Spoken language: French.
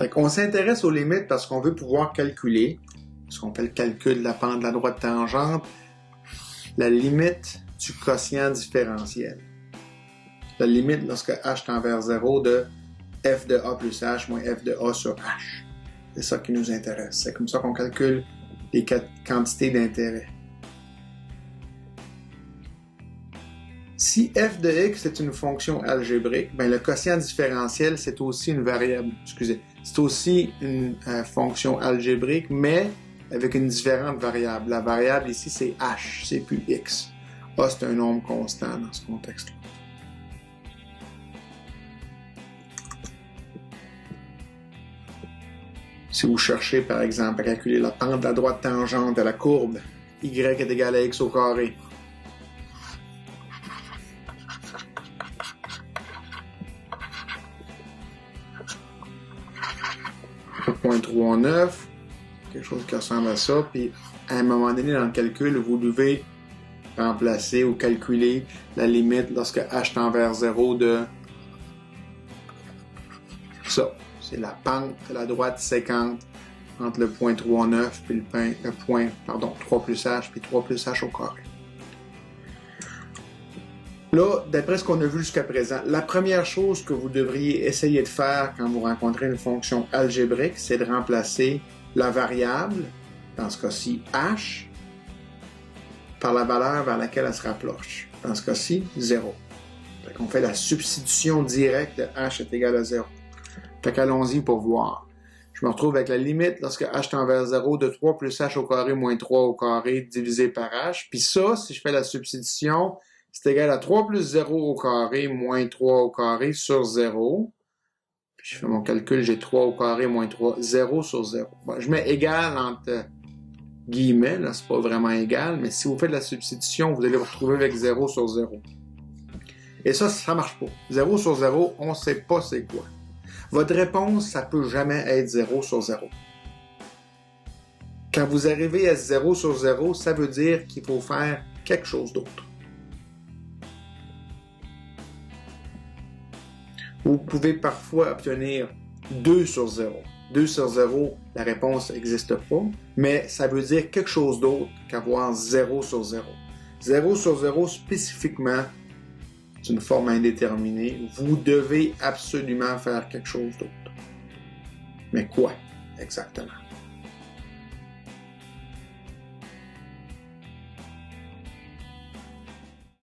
Fait qu'on s'intéresse aux limites parce qu'on veut pouvoir calculer, ce qu'on fait le calcul de la pente de la droite tangente, la limite du quotient différentiel. La limite lorsque h tend vers 0 de f de a plus h moins f de a sur h. C'est ça qui nous intéresse. C'est comme ça qu'on calcule les quantités d'intérêt. Si f de x est une fonction algébrique, ben le quotient différentiel, c'est aussi une variable. C'est aussi une fonction algébrique, mais avec une différente variable. La variable ici, c'est h, c'est plus x. A, c'est un nombre constant dans ce contexte-là. Si vous cherchez, par exemple, à calculer la pente de la droite tangente de la courbe y est égale à x au carré, point 3,9, quelque chose qui ressemble à ça, puis à un moment donné dans le calcul, vous devez remplacer ou calculer la limite lorsque h tend vers 0 de ça. C'est la pente de la droite sécante entre le point 3,9 puis le point 3 plus h puis 3 plus h au carré. Là, d'après ce qu'on a vu jusqu'à présent, la première chose que vous devriez essayer de faire quand vous rencontrez une fonction algébrique, c'est de remplacer la variable, dans ce cas-ci h, par la valeur vers laquelle elle se rapproche. Dans ce cas-ci, 0. Fait qu'on fait la substitution directe de h est égal à 0. Fait qu'allons-y pour voir. Je me retrouve avec la limite lorsque h tend vers 0 de 3 plus h au carré moins 3 au carré divisé par h. Puis ça, si je fais la substitution, c'est égal à 3 plus 0 au carré moins 3 au carré sur 0. Puis je fais mon calcul, j'ai 3 au carré moins 3, 0 sur 0. Bon, je mets égal entre guillemets, là, c'est pas vraiment égal, mais si vous faites la substitution, vous allez vous retrouver avec 0 sur 0. Et ça marche pas. 0 sur 0, on sait pas c'est quoi. Votre réponse, ça peut jamais être 0 sur 0. Quand vous arrivez à 0 sur 0, ça veut dire qu'il faut faire quelque chose d'autre. Vous pouvez parfois obtenir 2 sur 0. 2 sur 0, la réponse n'existe pas, mais ça veut dire quelque chose d'autre qu'avoir 0 sur 0. 0 sur 0, spécifiquement, c'est une forme indéterminée. Vous devez absolument faire quelque chose d'autre. Mais quoi, exactement?